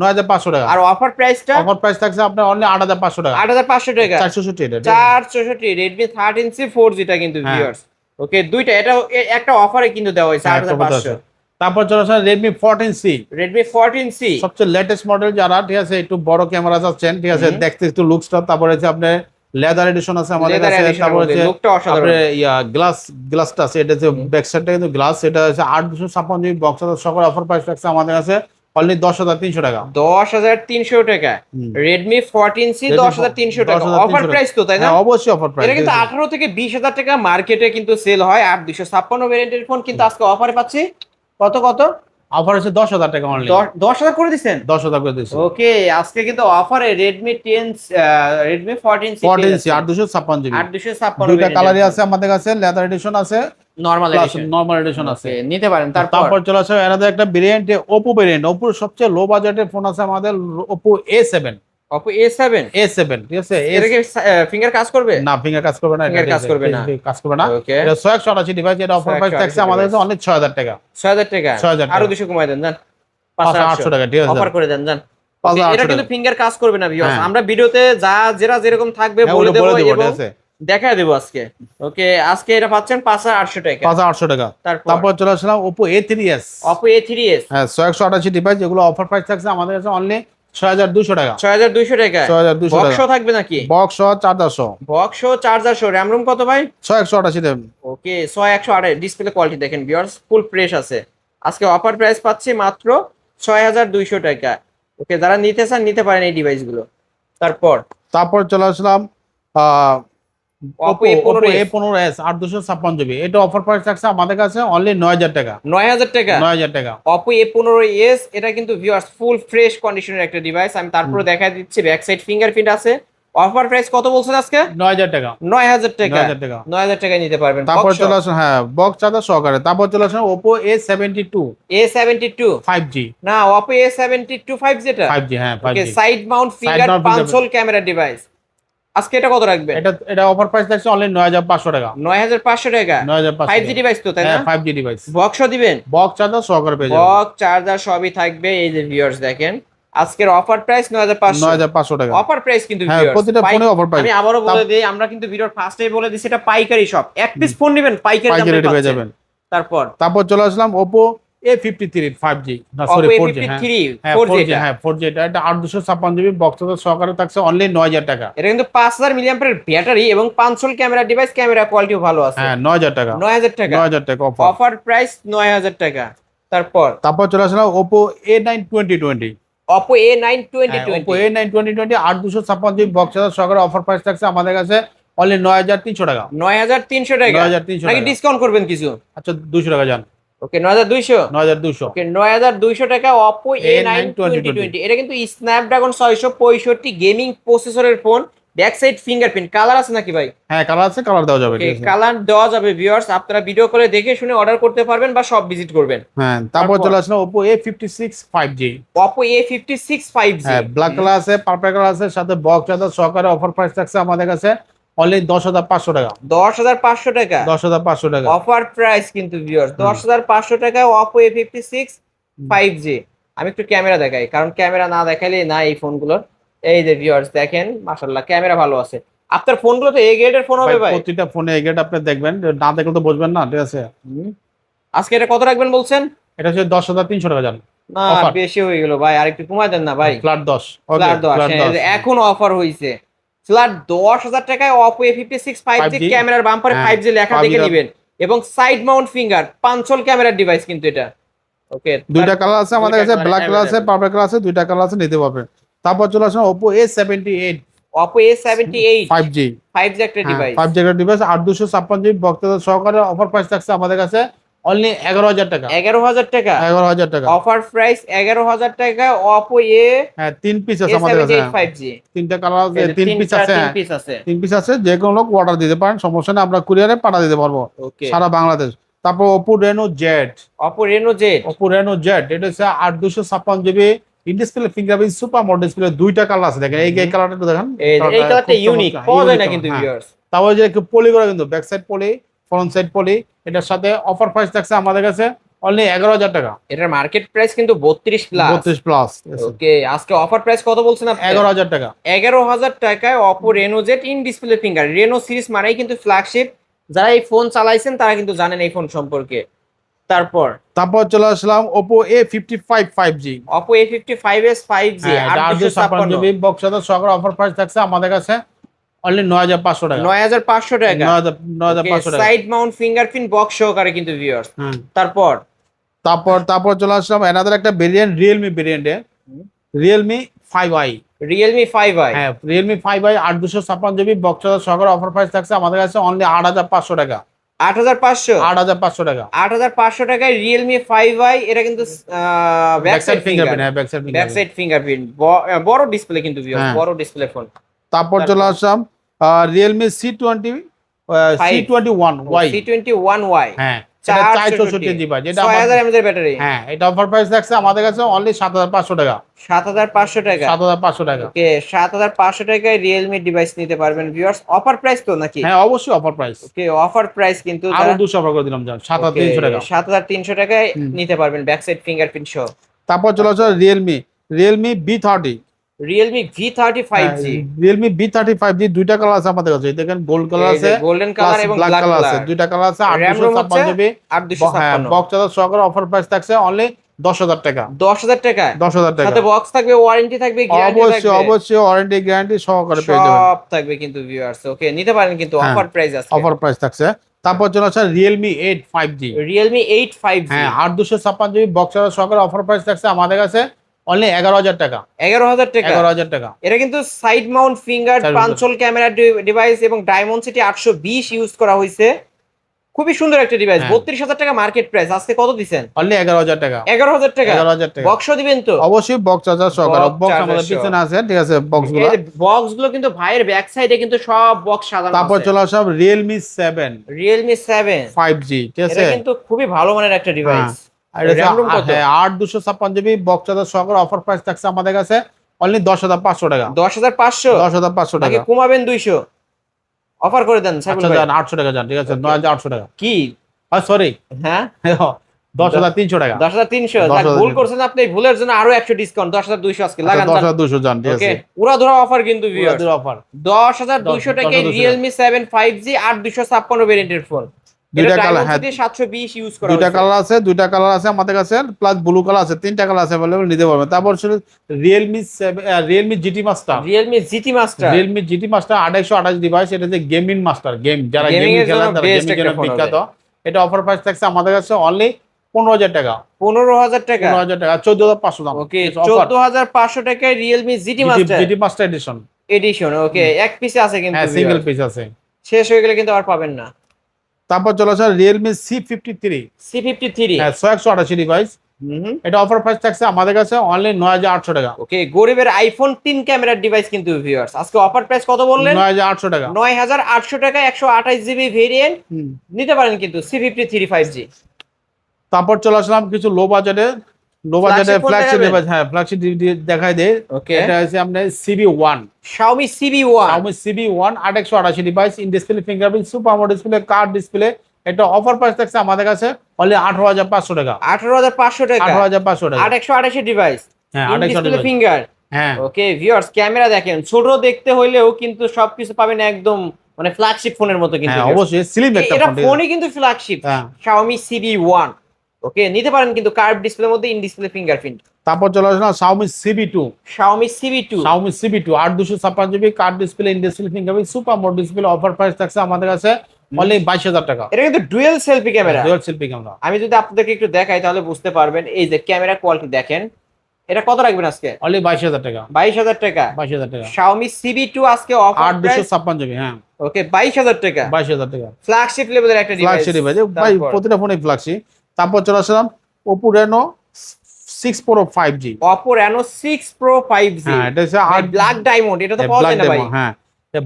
9,500 টাকা। আর অফার প্রাইসটা? অফার প্রাইস থাকছে আপনার অনলি 8,500 টাকা। 8,500 টাকা 460 এটা। 464 Redmi 13C 4G টা কিন্তু হ্যাঁ। ভিউয়ার্স। ওকে, দুইটা এটা একটা অফারে কিন্তু দেওয়া হয়েছে 8,500। তারপর চলে আসা Redmi 14C। Redmi 14C সবচেয়ে লেটেস্ট মডেল যারা, ঠিক আছে, একটু বড় ক্যামেরা চাচ্ছেন, ঠিক আছে, দেখতে একটু লুকসটা, তারপরে হচ্ছে আপনার লেদার এডিশন আছে আমাদের Leather কাছে, edition তারপরে আমাদের, হচ্ছে lookটা অসাধারণ। আপনার গ্লাসটা আছে, এটা হচ্ছে ব্যাক সাইডটা কিন্তু গ্লাস, এটা হচ্ছে 8,256 জিবি বক্স সকল অফার প্রাইস থাকছে আমাদের কাছে অনলি 10,300 টাকা। 10,300 টাকা Redmi 14C 10,300 টাকা অফার প্রাইস তো, তাই না? হ্যাঁ অবশ্যই অফার প্রাইস। এটা কিন্তু 18 থেকে 20,000 টাকা মার্কেটে কিন্তু সেল হয়। 8,256 ভ্যারিয়েন্টের ফোন কিন্তু আজকে অফারে পাচ্ছি কত? অফার হচ্ছে 10,000 টাকা অনলি। 10,000 করে দিচ্ছেন? 10,000 করে দিচ্ছি। ওকে, আজকে কিন্তু অফারে Redmi 14C 8,256 জিবি। 8,256 দুইটা কালারই আছে আমাদের কাছে, লেদার এডিশন আছে, normal plus edition. Normal edition আছে। ওকে, নিতে পারেন। তারপর চলে আসে এনাদের একটা ভেরিয়েন্ট Oppo ভেরিয়েন্ট, Oppo সবচেয়ে লো বাজেটের ফোন আছে আমাদের Oppo A7। Oppo A7 ঠিক আছে। এটা কি ফিঙ্গার কাজ করবে? না ফিঙ্গার কাজ করবে না, Finger কাজ করবে না। কাজ করবে না। ওকে, এটা 128 ডিভাইস, এটা অফার প্রাইস থাকছে আমাদের কাছে অনলি 6,000 টাকা। 6,000 টাকা 6,000 টাকা। আরো 200 কমাই দেন জান, 5,800 টাকা, ঠিক আছে। অফার করে দেন জান। 5,800 এটা কিন্তু টাকা। ফিঙ্গার কাজ করবে না ভিউয়ার্স। হ্যাঁ। আমরা ভিডিওতে যা যেরকম থাকবে হ্যাঁ, বলে ওগুলো দেব বলে দিব, এবং ঠিক আছে। দেখা দেবো আজকে। ওকে, আজকে এটা পাচ্ছেন 5800 টাকা। 5800 টাকা। তারপর চলে আসলাম Oppo A3s। Oppo A3s, হ্যাঁ 128 ডিভাইস, যেগুলো অফার প্রাইস থাকছে আমাদের কাছে অনলি 6200 টাকা। 6200 টাকা। 6200 বক্স টাকা। থাকবে নাকি? বক্স সহ চার্জার সহ বক্স চার্জার সহ, র‍্যাম রুম কত ভাই? 128 দেবেন। ওকে, 6128। ডিসপ্লে কোয়ালিটি দেখেন ভিউয়ার্স, ফুল ফ্রেশ আছে। আজকে অফার প্রাইস পাচ্ছি মাত্র 6200 টাকা। ওকে, যারা নিতে চান নিতে পারেন এই ডিভাইসগুলো। তারপর চলে আসলাম Oppo Oppo A15s, A15s 8256 GB. এটা অফার প্রাইস থাকছে আমাদের কাছে অনলি 9000 টাকা। 9000 টাকা। 9000 টাকা। Oppo A15s, এটা কিন্তু ভিউয়ার্স ফুল ফ্রেশ কন্ডিশনের একটা ডিভাইস। আমি তারপরে দেখা দিচ্ছি, ব্যাক সাইড ফিঙ্গারপ্রিন্ট আছে। অফার প্রাইস কত বলছেন আজকে? 9000 টাকা। 9000 টাকা। 9000 টাকা। 9000 টাকায় নিতে পারবেন। তারপর চলে আসুন, হ্যাঁ বক্স চার্জার সহকারে। তারপর চলে আসুন Oppo A72 A72 5G। না, Oppo A72 5G এটা। 5G, হ্যাঁ okay, 5G। Side mount finger mount punch hole camera device. আজকে এটা কত রাখবেন? এটা অফার প্রাইস থাকছে অনলি 9500 টাকা। 9500 টাকা। 9500 5G ডিভাইস তো, তাই না? হ্যাঁ 5G ডিভাইস। বক্সও দিবেন? বক্স চার্জার সহকারে পেয়ে যাবেন। বক্স চার্জার সবই থাকবে। এই যে ভিউয়ার্স দেখেন, আজকের অফার প্রাইস 9500। 9500 টাকা। অফার প্রাইস কিন্তু হ্যাঁ ভিউয়ার্স, প্রতিটা ফোনে অফার প্রাইস। আমি আবারও বলে দেই, আমরা কিন্তু ভিডিওর ফার্স্টেই বলে দিছি এটা পাইকারি শপ। এক পিস ফোন নেবেন পাইকারি দামে পেয়ে পাচ্ছেন। যাবেন। তারপর চলে আসলাম Oppo A53 5G, না সরি Oppo 4G। A53 হ্যাঁ 4G 4G, হ্যাঁ 4G। এটা 8256 জিবি বক্স চার্জার সহকারে থাকছে অনলি 9000 টাকা। এটা কিন্তু 5000 মিলিঅ্যাম্পিয়ারের ব্যাটারি এবং পাঁচল ক্যামেরা ডিভাইস, ক্যামেরা কোয়ালিটিও ভালো আছে। হ্যাঁ 9000 টাকা। 9000 টাকা। 9000 টাকা অফার। অফার প্রাইস 9000 টাকা। তারপর চলে আসলাম Oppo A9 2020। Oppo A9 2020। Oppo A9 2020 8256 GB box charger সহকারে অফার প্রাইস থাকছে আমাদের কাছে অনলি 9300 টাকা। 9300 টাকা। 9300 নাকি টাকা। ডিসকাউন্ট করবেন কিছু? আচ্ছা 200 টাকা যান। ওকে, 9200। 9200। ওকে, 9200 টাকা Oppo A9 2020। এটা কিন্তু স্ন্যাপড্রাগন 665 গেমিং প্রসেসরের phone. Back side fingerprint. Colour আছে নাকি ভাই? হ্যাঁ কালার আছে, কালার দেওয়া যাবে। ঠিক আছে। কালার দেওয়া যাবে ভিউয়ার্স, আপনারা ভিডিও কলে দেখে শুনে অর্ডার করতে পারবেন বা সব ভিজিট করবেন। হ্যাঁ তারপর চলে আসলাম Oppo A56 5G। Oppo A56 5G। হ্যাঁ ব্ল্যাক কালার আছে, পার্পল কালার আছে, সাথে বক্স চার্জার সহকারে অফার প্রাইস থাকছে আমাদের কাছে অনলি 10500 টাকা। 10500 টাকা। 10500 টাকা। অফার প্রাইস কিন্তু ভিউয়ার্স 10500 টাকায় Oppo A56 5G। আমি একটু ক্যামেরা দেখাই, কারণ ক্যামেরা না দেখাইলে না এই ফোনগুলোর। এই যে ভিউয়ার্স দেখেন, মাশাআল্লাহ ক্যামেরা ভালো আছে। আপনার ফোনগুলো তো এ গ্রেডের ফোন হবে ভাই। প্রতিটা ফোনে এগেট আপনি দেখবেন, না দেখলে তো বুঝবেন না। ঠিক আছে। আজকে এটা কত রাখবেন বলছেন? এটা হচ্ছে 10300 টাকা জান। না Offer। বেশি হয়ে গেল ভাই, আর একটু কমায় দেন না ভাই। ফ্ল্যাট 10। ফ্ল্যাট 10 এখন অফার হইছে। ফ্ল্যাট 10000 টাকায় Oppo A56 5G 5G ক্যামেরার বাম্পারে হ্যাঁ, 5G লেখা দেখে 5G নেবেন এবং সাইড মাউন্ট ফিঙ্গার পাঁচল ক্যামেরার ডিভাইস কিন্তু এটা। ওকে, দুইটা কালার আছে আমাদের দুইটা কাছে, colour ব্ল্যাক কালার আছে, available। পার্পল কালার আছে, দুইটা কালার আছে, নিতে পারবেন। তারপর চলে আসলাম Oppo A78 Oppo A78 5G। 5G একটা ডিভাইস। 5G একটা ডিভাইস 8256 জিবি বক্স চার্জার সহকারে অফার প্রাইস থাকছে আমাদের কাছে অনলি 11000 টাকা। 11000 টাকা। 11000 টাকা। অফার প্রাইস 11000 টাকা Oppo হ্যাঁ 3 পিস আছে আমাদের কাছে। A78 5G। তিনটা কালার আছে, 3 পিস আছে। 3 পিস আছে। 3 পিস আছে, যে কোনো লোক অর্ডার দিতে পারেন, সমস্যা নেই, আমরা কুরিয়ারে পাঠিয়ে দিতে পারবো ওকে, সারা বাংলাদেশ। তারপর Oppo Reno Z। Oppo Reno Z। Oppo Reno Z এটা হচ্ছে 8256 GB in display fingerprint super mode display, দুইটা এই কালার আছে। দেখেন এই কালারটা একটু দেখেন, এই কালারটা ইউনিক, পাওয়া যায় না কিন্তু ভিউয়ার্স। তারপর যে একটু পলি করা, কিন্তু ব্যাক সাইড পলি, ফ্রন্ট সাইড পলি। এটার সাথে অফার প্রাইস থাকছে আমাদের কাছে অনলি 11000 টাকা। এটার মার্কেট প্রাইস কিন্তু 32 প্লাস। 32 প্লাস। ওকে, আজকে অফার প্রাইস কত বলছেন আপনি? 11000 টাকা। 11000 টাকায় Oppo Reno Z in display finger. Reno series মানেই কিন্তু ফ্ল্যাগশিপ। যারা এই ফোন চালাইছেন তারা কিন্তু জানেন এই ফোন সম্পর্কে। তারপর চলে আসলাম Oppo A55 5G। Oppo A55s 5G 8256 GB box charger সহকারে অফার প্রাইস থাকছে আমাদের কাছে অনলি 9500 টাকা। 9500 টাকা। 9500 টাকা। সাইড মাউন্ট ফিঙ্গারপ্রিন্ট বক্স সহকারে কিন্তু ভিউয়ার্স। তারপর চলে আসলাম এনাদের একটা variant Realme ভেরিয়েন্টে, Realme 5i। Realme 5i। হ্যাঁ Realme 5i 8256 GB box charger সহকারে অফার প্রাইস থাকছে আমাদের কাছে অনলি 8500 টাকা। 8500। 8500 টাকা। 8500 টাকায় Realme 5i। এটা কিন্তু ব্যাক সাইড ফিঙ্গারপ্রিন্ট। হ্যাঁ ব্যাক সাইড ফিঙ্গারপ্রিন্ট, বড় ডিসপ্লে কিন্তু ভিউয়ার্স, হ্যাঁ। বড় ডিসপ্লে ফোন। তারপর চলে আসলাম Realme C21Y। C21y। হ্যাঁ 464 জিবি, যেটা 6000 mAh এর ব্যাটারি। হ্যাঁ এটা অফার প্রাইস থাকছে আমাদের কাছে অনলি 7500 টাকা। 7500 টাকা। 7500 টাকা। ওকে, 7500 টাকায় Realme ডিভাইস নিতে পারবেন ভিউয়ার্স। অফার প্রাইস তো নাকি? হ্যাঁ অবশ্যই অফার প্রাইস। ওকে, অফার প্রাইস কিন্তু আরো 200 অফার করে দিলাম, জান 7300 টাকা। 7300 টাকায় নিতে পারবেন ব্যাক সাইড ফিঙ্গারপ্রিন্ট সহ। তারপর চলে আসলো Realme B30। Realme V30 5G, Realme B35G দুইটা কালার আছে আমাদের কাছে, দেখেন গোল্ড কালার আছে, গোল্ডেন কালার এবং ব্ল্যাক ব্ল্যাক কালার আছে, কালার। দুইটা কালার আছে। RAM ROM হচ্ছে 856GB, 856। বক্স চার্জার সহকারে অফার প্রাইস থাকছে অনলি 10,000 টাকা। 10,000 টাকা, 10,000 টাকা, সাথে বক্স থাকবে, ওয়ারেন্টি থাকবে, গ্যারান্টি অবশ্যই থাকবে, অবশ্যই ওয়ারেন্টি গ্যারান্টি সহকারে পেয়ে যাবেন। সব থাকবে কিন্তু ভিউয়ার্স। ওকে, নিতে পারেন কিন্তু হ্যাঁ, অফার প্রাইস আছে। অফার প্রাইস থাকছে। তারপর চলে আসছে রিয়েলমি 8 5G, রিয়েলমি 8 5G, হ্যাঁ 8 256GB বক্স চার্জার সহকারে অফার প্রাইস থাকছে আমাদের কাছে অনলি 11,000 টাকা। 11,000 টাকা। 11,000 টাকা। এটা কিন্তু side mount finger পাঞ্চল camera device এবং ডায়মন্ড সিটি 820 ইউজ করা হয়েছে। খুবই সুন্দর একটা ডিভাইস। 32,000 টাকা মার্কেট প্রাইস, আজকে কত দিবেন? অনলি 11,000 টাকা। 11,000 টাকা। 11,000 টাকা। বক্স দিবেন তো? অবশ্যই বক্স চার্জার সহকারে, বক্স আমাদের পিছনে আছে, ঠিক আছে বক্সগুলো। এই বক্স গুলো কিন্তু ভাইয়ের ব্যাক সাইডে কিন্তু সব বক্স সাজানো আছে। তারপর চলে আসব রিয়েলমি 7 5G, ঠিক আছে, এটা কিন্তু খুবই ভালো মানের একটা ডিভাইস। আর এটা 8 256GB বক্স চার্জার সহকারে অফার প্রাইস থাকছে আমাদের কাছে অনলি 10,500 টাকা। 10,500, 10,500 নাকি টাকা। কমাবেন 200? অফার করে দেন সাইবুল আচ্ছা ভাই। যান 800 টাকা যান, ঠিক আছে 9,800 টাকা। কি? সরি, হ্যাঁ 10,300 টাকা। 10,300, 10,300 ভুল করছেন আপনি, এই ভুলের জন্য আরো 100 ডিসকাউন্ট, 10,200 আজকে লাগান। 10,200 যান, ঠিক ওকে, আছে। পুরো ধরা অফার কিন্তু ভিউয়ার্স। অফার 10,200 টাকায় 10,200 রিয়েলমি 7 5G 8 256 ভেরিয়েন্টের ফোন। দুইটা কালার, হ্যাঁ 720 ইউজ করা দুইটা হয়েছে। কালার আছে, দুইটা কালার আছে আমাদের কাছে, প্লাস ব্লু কালার আছে, তিনটা কালার আছে अवेलेबल, নিতে পারবেন। তারপর ছিল Realme GT master. Realme GT master, Realme GT master 828 device, এটা যে গেমিং মাস্টার, গেম যারা Gaming গেমিং এর খেলেন জন্য তারা best গেমিং একটা জন্য ফোন বিখ্যাত। এটা অফার প্রাইস থাকছে আমাদের কাছে অনলি 15,000 টাকা। 15,000 টাকা। 15,000 টাকা, 14,500 দাম। ওকে, 14,500 টাকায় Realme GT master GT master edition. Edition. Okay, এক পিসে আছে কিন্তু, হ্যাঁ সিঙ্গেল পিস আছে। শেষ হয়ে গেলে কিন্তু আর পাবেন না। তারপর চলে আসে রিয়েলমি C53, C53, হ্যাঁ 128 ডিভাইস, এটা অফার প্রাইস থাকছে আমাদের কাছে অনলি 9,800 টাকা। ওকে, গরিবের আইফোন 3 ক্যামেরার ডিভাইস কিন্তু ভিউয়ার্স। আজকে অফার প্রাইস কত বললেন? 9,800 টাকা। 9,800 টাকা 128GB ভেরিয়েন্ট নিতে পারেন কিন্তু C53 5G। তারপর চলে আসলাম কিছু লো বাজেটে Flagship phone ফ্ল্যাগশিপ দেখাবেন? ডিভাইস, হ্যাঁ ফ্ল্যাগশিপ দেখাই দেই। ওকে, এটা হচ্ছে আপনার CB1, Xiaomi CB1, Xiaomi CB1 828 device, in display fingerprint, super AMOLED display, card display. এটা অফার প্রাইস থাকছে আমাদের কাছে অনলি 18,500 টাকা। 18,500 টাকা। 18,500 টাকা। 828 ডিভাইস, হ্যাঁ ইন 828 ডিসপ্লে ডিভাইস, ফিঙ্গার। হ্যাঁ ওকে ভিউয়ার্স, ক্যামেরা দেখেন, ছোট দেখতে হইলেও কিন্তু সবকিছু পাবেন একদম মানে ফ্ল্যাগশিপ ফোনের মতো কিন্তু হ্যাঁ viewers। অবশ্যই স্লিম একটা এটা ফোন। ফোনই কিন্তু ফ্ল্যাগশিপ, হ্যাঁ। Xiaomi CB1। ওকে, নিতে পারেন কিন্তু কার্ভ ডিসপ্লের মধ্যে, ইন ডিসপ্লে ফিঙ্গারপ্রিন্ট। তারপর চলে আসলাম Xiaomi CB2, Xiaomi CB2, 8 256GB card display, in display fingerprint, super AMOLED display. Offer price থাকছে আমাদের কাছে অনলি 22,000 টাকা। এটা কিন্তু dual selfie camera. Dual selfie camera. আমি যদি আপনাদেরকে একটু দেখাই তাহলে বুঝতে পারবেন। এই যে ক্যামেরা কোয়ালিটি দেখেন, এটা কত রাখবেন আজকে? অনলি 22,000 টাকা। 22,000 টাকা। 22,000 টাকা। Xiaomi CB2 আজকে অফার 8 প্রাইস। 256GB, হ্যাঁ ওকে, 22,000 টাকা। 22,000 টাকা। ফ্ল্যাগশিপ লেভেলের একটা ডিভাইস। ফ্ল্যাগশিপ ডিভাইস ভাই, প্রতিটা ফোনে ফ্ল্যাগশিপ। তারপর চলে আসলাম Oppo Reno 6 Pro 5G, Oppo Reno 6 Pro 5G, হ্যাঁ এটা হচ্ছে ব্ল্যাক ডায়মন্ড, এটা তো পাওয়া যায় না ভাই। হ্যাঁ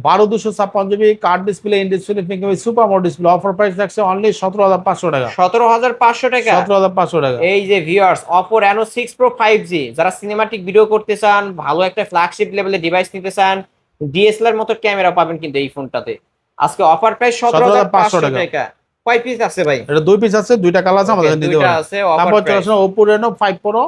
12 256GB card display, in display fingerprint, super AMOLED display. Offer price থাকছে অনলি 17,500 টাকা। 17,500 টাকা। 17,500 টাকা। এই যে viewers, Oppo Reno 6 Pro 5G, যারা সিনেমাটিক ভিডিও করতে চান, ভালো একটা ফ্ল্যাগশিপ লেভেলের ডিভাইস নিতে চান, ডিএসএলআর মতো ক্যামেরা পাবেন কিন্তু এই ফোনটাতে। আজকে অফার প্রাইস 17,500 টাকা। কয় পিস আছে ভাই? এটা দুই পিস আছে, দুইটা কালার আছে, আমাদের নিতে দুইটা পারেন। আছে, offer তারপর চলে price। আসলাম Oppo Reno 5 Pro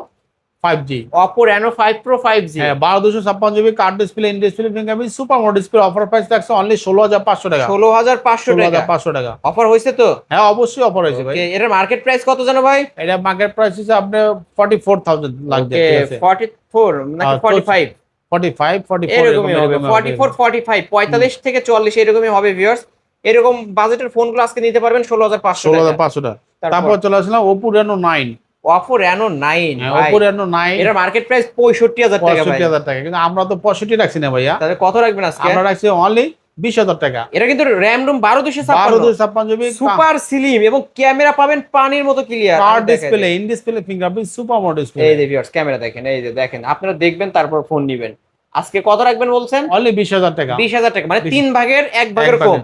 5G, Oppo Reno 5 Pro 5G, হ্যাঁ 12 256GB card display, in display fingerprint, super AMOLED display. Offer price থাকছে অনলি 16,500 টাকা। 16,500 টাকা। 16,500 টাকা। অফার হয়েছে তো? হ্যাঁ অবশ্যই অফার হয়েছে ভাই। ওকে, এটার মার্কেট প্রাইস কত জানো ভাই? এটা মার্কেট প্রাইস হচ্ছে আপনার 44,000 লাগবে, ওকে, ঠিক আছে 44 নাকি 45? 45 44 এরকমই হবে, 44 45 45 থেকে 40 এরকমই হবে ভিউয়ার্স। এরকম বাজেটের ফোনগুলো আজকে নিতে পারবেন 16,500 টাকা। 16,500 টাকা। তারপর চলে আসলাম Oppo Reno 9, Oppo Reno 9 হ্যাঁ ভাই, Oppo Reno 9 এটার মার্কেট প্রাইস 65,000 টাকা ভাই। 65,000 টাকা, কিন্তু আমরা তো 65 রাখছি না ভাইয়া, তাহলে কত রাখবেন আজকে? আমরা রাখছি অনলি 20,000 টাকা। এটা কিন্তু RAM ROM 12,256, 12,256GB super slim এবং ক্যামেরা পাবেন পানির মতো clear. Card display, in display fingerprint, super AMOLED display. এই যে ভিউয়ার্স, ক্যামেরা দেখেন, এই যে দেখেন, আপনারা দেখবেন তারপর ফোন নেবেন। আজকে কত রাখবেন বলছেন? অনলি 20,000 টাকা। 20,000 টাকা, মানে 3 ভাগের 1 ভাগের কম।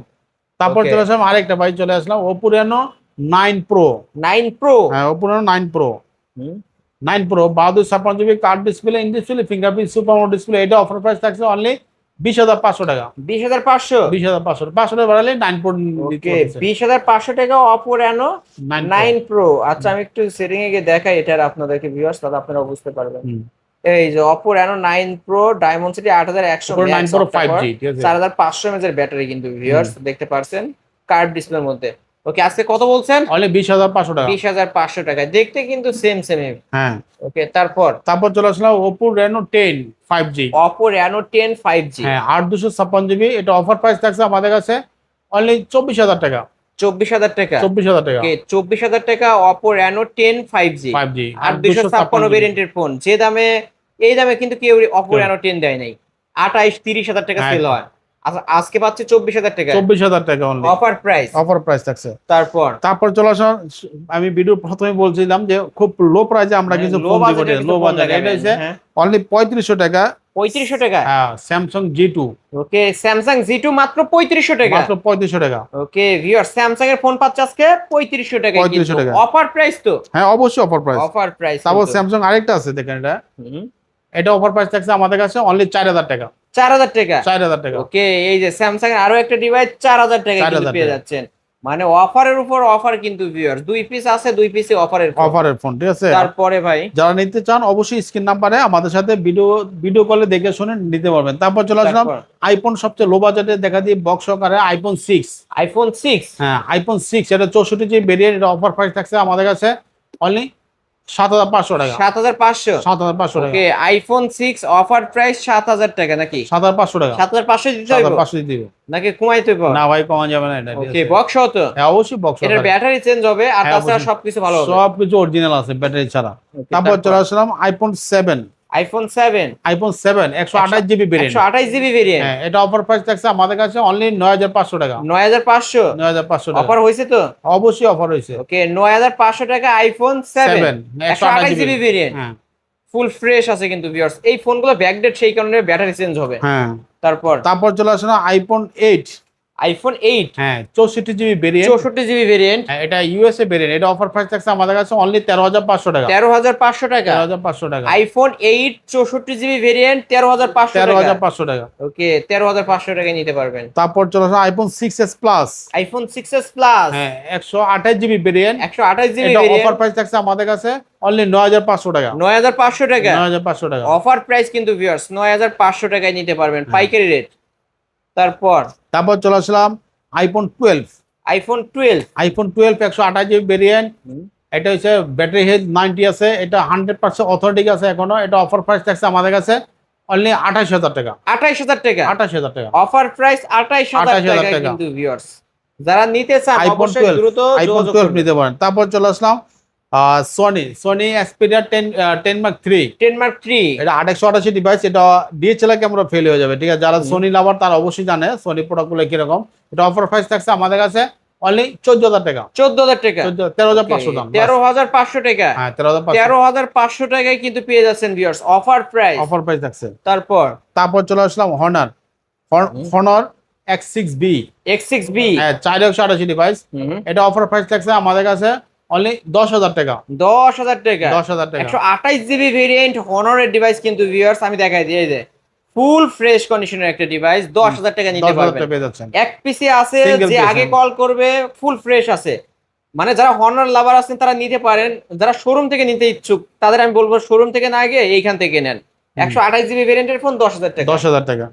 তারপর Okay. চলে আসলাম আরেকটা ভাই, চলে আসলাম Oppo Reno 9 Pro, 9 Pro, হ্যাঁ Oppo Reno 9 Pro 9 Pro 1256GB card display, in display fingerprint, super AMOLED display. এটা অফার প্রাইস থাকছে অনলি 20,500 টাকা। 20,500, 20,500 500 টাকা বাড়ালে 9 Pro ওকে, 20,500 টাকা Oppo Reno 9 Pro। আচ্ছা, আমি একটু সেটিং এ গিয়ে দেখাই এটার আপনাদেরকে ভিউয়ার্স, তাহলে আপনারা বুঝতে পারবেন। এই যে Oppo Reno 9 Pro Diamond City 8100 Oppo 9 Pro 5G, ঠিক আছে। 4500 mAh এর ব্যাটারি কিন্তু ভিউয়ার্স দেখতে পারছেন কার্ভ ডিসপ্লের মধ্যে। ওকে, আজকে কত বলছেন? অনলি 20,500 টাকা। 20,500 টাকায়, দেখতে কিন্তু সেম সেম। হ্যাঁ, ওকে, তারপর তারপর চলে আসলাম Oppo Reno 10 5G। Oppo Reno 10 5G হ্যাঁ, 8 256 GB। এটা অফার প্রাইস থাকছে আমাদের কাছে অনলি 24,000 টাকা। 24,000 টাকা। 24,000 টাকা। ওকে, 24,000 টাকা Oppo Reno 10 5G 5G 8 256 ভেরিয়েন্টের ফোন। যে দামে, এই দামে কিন্তু কেউ Oppo Reno 10 দেয় নাই। 28-30,000 টাকা হ্যাঁ। সেল হয়। আচ্ছা, আজকে পাচ্ছে 24,000 টাকা 24,000 টাকা only offer price. Offer price থাকছে। তারপর তারপর চলে আসলাম, আমি ভিডিও প্রথমে বলছিলাম যে খুব লো প্রাইসে আমরা কিছু লো ফোন দিব, বাজেটের লো বাজেট। এটা হচ্ছে অনলি 3500 টাকা। 3500 টাকা। হ্যাঁ, স্যামসাং G2 ওকে, Samsung Z2 মাত্র 3500 টাকা। মাত্র 3500 টাকা। ওকে ভিউয়ার, স্যামসাং এর ফোন পাচ্ছে আজকে 3500 টাকা। 3500 টাকা। অফার প্রাইস তো? হ্যাঁ, অবশ্যই অফার প্রাইস। Offer price. তারপর স্যামসাং আরেকটা আছে, দেখেন এটা অফার প্রাইস থাকছে আমাদের কাছে অনলি 4000 টাকা। 4000 টাকা। 4000 টাকা। ওকে, এই যে স্যামসাং এর আরো একটা ডিভাইস 4000 টাকা কিন্তু পেয়ে যাচ্ছেন। মানে অফারের উপর অফার কিন্তু ভিউয়ার, দুই পিস আছে, দুই পিসে অফারের ফোন, ঠিক আছে। তারপরে ভাই যারা নিতে চান অবশ্যই স্ক্রিন নাম্বারে আমাদের সাথে ভিডিও কলে দেখে শুনে নিতে পারবেন। তারপর চলে আসলাম আইফোন, সবচেয়ে লো বাজেটে দেখা দিয়ে বক্স সহকারে আইফোন 6। আইফোন 6। হ্যাঁ, আইফোন 6 এটা 64 GB ভেরিয়েন্ট। এটা অফার প্রাইস থাকছে আমাদের কাছে অনলি 7,500 টাকা। 7,500। 7,500 টাকা। ওকে, আইফোন 6 অফার প্রাইস 7,000 টাকা নাকি? 7,500 টাকা। 7,500 দিতে হইব 7,500 দিতে হবে। নাকি কমাইতে হইব? না ভাই, কমা যাবে না এটা। ওকে, বক্স হতো? হ্যাঁ, অবশ্যই বক্স। এটার ব্যাটারি চেঞ্জ হবে আর হ্যাঁ, তাছাড়া অবশ্যই। সবকিছু ভালো হবে। সবকিছু অরিজিনাল আছে ব্যাটারি ছাড়া। Okay, তারপর চলে আসলাম iPhone 7। IPhone 7। IPhone 7 128 GB variant. 128 GB variant. হ্যাঁ, এটা অফার প্রাইস থাকছে আমাদের কাছে অনলি 9,500 টাকা। 9,500। 9,500 টাকা। অফার হয়েছে তো? অবশ্যই অফার হয়েছে। ওকে, 9,500 টাকা আইফোন 7 128 জিবি ভেরিয়েন্ট। হ্যাঁ, ফুল ফ্রেশ আছে কিন্তু ভিউয়ার্স। এই ফোনগুলো ব্যাকডেট, সেই কারণে ব্যাটারি চেঞ্জ হবে। হ্যাঁ। তারপর চলে আসলাম আইফোন 8। আইফোন 8। হ্যাঁ, 64 GB ভেরিয়েন্ট। 64 GB variant. এটা ইউএসএ ভেরিয়েন্ট। এটা অফার প্রাইস থাকছে আমাদের কাছে অনলি 13,500 টাকা। 13,500 টাকা। 13,500 টাকা। আইফোন 8 64 জিবি ভেরিয়েন্ট 13,500 টাকা। 13,500 টাকা। ওকে, 13,500 টাকায় নিতে পারবেন। তারপর চলে আসলাম iPhone 6s plus. IPhone 6s plus. হ্যাঁ, 128 GB ভেরিয়েন্ট। 128 জিবি এটা ভেরিয়েন্ট। অফার প্রাইস থাকছে আমাদের কাছে অনলি 9,500 টাকা। 9,500 টাকা। 9,500 টাকা। অফার প্রাইস কিন্তু ভিউয়ার্স 9,500 টাকায় নিতে পারবেন, পাইকারি রেট। তারপর চলে আসলাম iPhone 12। IPhone 12। IPhone 12 128 GB variant. এটা হচ্ছে ব্যাটারি হেলথ 90 আছে। এটা 100% অথেন্টিক আছে এখনো। এটা অফার প্রাইস থাকছে আমাদের কাছে অনলি 28,000 টাকা। 28,000 টাকা। 28,000 টাকা। অফার প্রাইস 28,000 টাকা কিন্তু ভিউয়ার্স। যারা নিতে চান আইফোন অবশ্যই 12 দ্রুত আইফোন যোগাযোগ 12 করবেন। নিতে পারেন। তারপর চলে আসলাম Sony Xperia 10 Mark III। 10 Mark III। এটা 828 ডিভাইস। এটা ডিএসএলআর ক্যামেরা ফেল হয়ে যাবে, ঠিক আছে। যারা সনি লাভার তারা অবশ্যই জানে সনি প্রোডাক্টগুলো কিরকম। এটা অফার প্রাইস থাকছে আমাদের কাছে অনলি 14,000 টাকা। 14,000 টাকা। 13,500 দাম। 13,500 টাকা। হ্যাঁ, 13,500। 13,500 টাকায় কিন্তু পেয়ে যাচ্ছেন viewers, offer price. Offer price থাকছে। তারপর চলে আসলাম হনার X6B। X6B। হ্যাঁ, 428 ডিভাইস। এটা অফার প্রাইস থাকছে আমাদের কাছে অনলি 10,000 টাকা। 10,000 টাকা। 10,000 টাকা। 128 জিবি ভেরিয়েন্ট হনরের ডিভাইস কিন্তু ভিউয়ার্স, আমি দেখাই দিই, এই যে ফুল ফ্রেশ কন্ডিশনের একটা ডিভাইস 10,000 টাকা নিতে 10,000 পারবেন। টাকা পেয়ে যাচ্ছেন। এক পিসি আছে, Single যে piece, আগে হ্যাঁ। কল করবে ফুল ফ্রেশ আছে। মানে যারা হনার লাভার আছেন তারা নিতে পারেন, যারা শোরুম থেকে নিতে ইচ্ছুক তাদের আমি বলবো শোরুম থেকে না গিয়ে এইখান থেকে নেন। 128 জিবি ভেরিয়েন্টের ফোন 10,000 টাকা। 10,000 টাকা।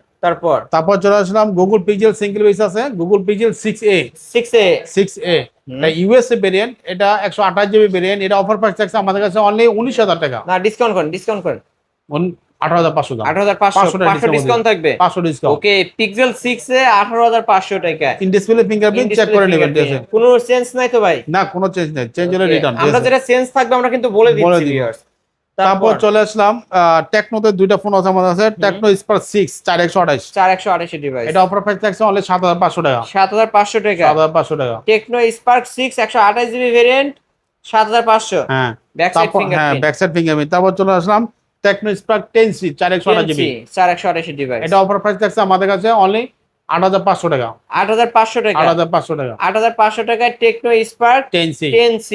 তারপর চলে আসলাম গুগল পিক্সেল সিঙ্গেল পিস আছে, গুগল পিক্সেল 6a। 6A। এটা ইউএসএ ভেরিয়েন্ট। এটা 128 জিবি ভেরিয়েন্ট। এটা অফার প্রাইস থাকছে আমাদের কাছে অনলি 19,000 টাকা। না, ডিসকাউন্ট করেন। 18,500 দাম। 18,500 ডিসকাউন্ট থাকবে। 500 ডিসকাউন্ট। ওকে, পিক্সেল 6 এ 18,500 টাকা। ইন ডিসপ্লে ফিঙ্গারপ্রিন্ট চেক করে নেবেন, ঠিক আছে। কোনো চেঞ্জ নাই তো ভাই? না, কোনো চেঞ্জ নেই। চেঞ্জ হলে রিটার্ন। আমরা যেটা চেঞ্জ থাকবে আমরা কিন্তু বলে দিচ্ছি দিব। ভিউয়ার্স। তারপর চলে আসলাম টেকনোতে দুইটা ফোন আছে আমাদের কাছে। Tecno Spark 6 4128। 4128 ডিভাইস। এটা অফার প্রাইস থাকছে অনলি 7,500 টাকা। 7,500 টাকা। 7,500 টাকা। Tecno Spark 6 128 GB variant 7,500। হ্যাঁ, ব্যাক সাইড হ্যাঁ, ফিঙ্গারপ্রিন্ট। Back side fingerprint. তারপর চলে আসলাম Tecno Spark 10C 4128 GB. 4128 device. এটা অফার প্রাইস থাকছে আমাদের কাছে অনলি 8,500 টাকা। 8,500 টাকা। 8,500 টাকা। 8,500 টাকায় টেকনো স্পার্ক 10C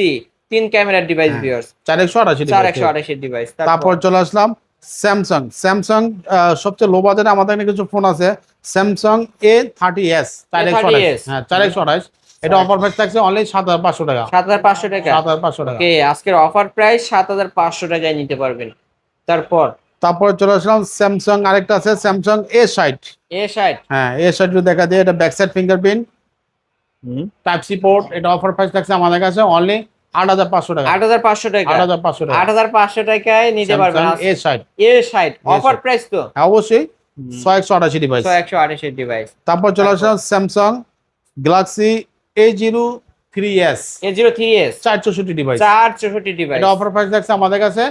3 ক্যামেরার ডিভাইস ভিউয়ার্স। 428 ডিভাইস। তারপর চলে আসলাম স্যামসাং সবচেয়ে লো বাজেটে আমাদের এখানে কিছু ফোন আছে। Samsung A30s 4128। হ্যাঁ, 4128। এটা অফার প্রাইস থাকছে অনলি 7,500 টাকা। 7,500 টাকা। 7,500 টাকা। ওকে, আজকের অফার প্রাইস 7,500 টাকায় নিতে পারবেন। তারপর চলে আসলাম স্যামসাং, আরেকটা আছে স্যামসাং A60। A60। হ্যাঁ A60 দেখা দিয়ে, এটা back side fingerprint, type C port. এটা অফার প্রাইস থাকছে আমাদের কাছে অনলি 8,500 টাকা। 8,500 টাকা। 8,500 টাকা। 8,500 টাকায় নিতে পারবেন A60। A60 অফার প্রাইস তো। হ্যাঁ অবশ্যই 128 ডিভাইস। 128 ডিভাইস। তারপর চলে আসলাম Samsung Galaxy A03s। A03s 464 device. 464 device. এটা অফার প্রাইস থাকছে আমাদের কাছে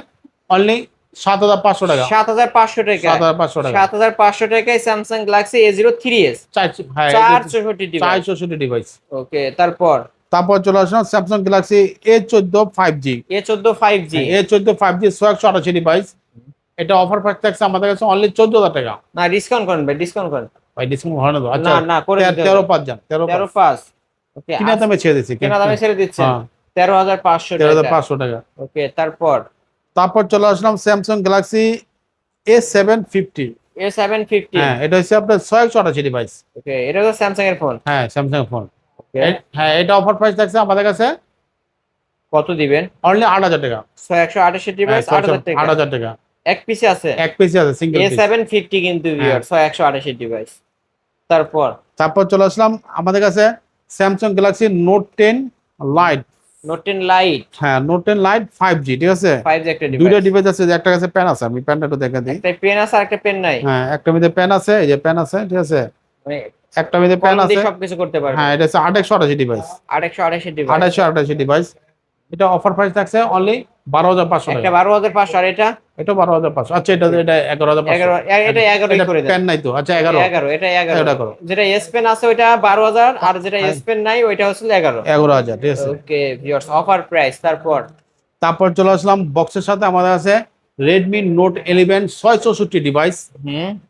অনলি 7,500 টাকা। 7,500 টাকা। 7,500 টাকা। 7,500 টাকায় Samsung Galaxy A03s 464 device. 464 device. Okay, তারপর চলে আসলাম Samsung Galaxy A14 5G। A14 5G। A14 5G 128 device. এটা অফার প্রাইস থাকছে আমাদের কাছে অনলি 14,000 টাকা। না, ডিসকাউন্ট করেন ভাই, ডিসকাউন্ট করেন ভাই ডিসকাউন্ট হয় না তো? আচ্ছা না না করে 13,500 জান, 13,500। ওকে, কিনা দামে ছেড়ে দিচ্ছি। কেনা দামে ছেড়ে দিচ্ছেন। হ্যাঁ 13,500 টাকা। 13,500 টাকা। ওকে, তারপর চলে আসলাম স্যামসাং গ্যালাক্সি A750। A750। হ্যাঁ এটা হচ্ছে আপনার 128 ডিভাইস। ওকে, এটা তো স্যামসাং এর ফোন। হ্যাঁ স্যামসাং ফোন। ওকে, হ্যাঁ এটা অফার প্রাইস থাকছে আমাদের কাছে কত দিবেন? অনলি 8,000 টাকা। 128 ডিভাইস 8,000 টাকা। 8,000 টাকা। এক পিসে আছে। এক পিসি আছে, সিঙ্গেল পিস। A750 কিন্তু ভিউয়ার 128 ডিভাইস। তারপর চলে আসলাম আমাদের কাছে Samsung Galaxy note 10 light. Note 10 light. হ্যাঁ নোট 10 লাইট 5G, ঠিক আছে? 5G একটা ডিভাইস। দুইটা ডিভাইস আছে, একটা কাছে পেন আছে, আমি পেনটা একটু দেখা দিই। একটা পেন আছে আর একটা পেন নাই। হ্যাঁ একটা মধ্যে পেন আছে, এই যে পেন আছে, ঠিক আছে? মানে একটা মধ্যে পেন আছে, সবকিছু করতে পারবে। হ্যাঁ এটা হচ্ছে 828 ডিভাইস। 828 ডিভাইস। 828 ডিভাইস। এটা অফার প্রাইস থাকছে অনলি 12,500 একটা টাকা। 12,500 আর এটা এটা 12,500। আচ্ছা এটা 11,500। 11। এটা 11ই করে দেন। পেন নাই তো? আচ্ছা 11। 11 এটা 11। এটা করো। যেটা এস পেন আছে ওইটা 12,000 আর যেটা এস পেন নাই ওইটা হচ্ছে 11। 11,000, ঠিক আছে? Okay viewers, offer price. তারপর চলে আসলাম বক্সের সাথে আমাদের আছে Redmi Note 11 664 ডিভাইস।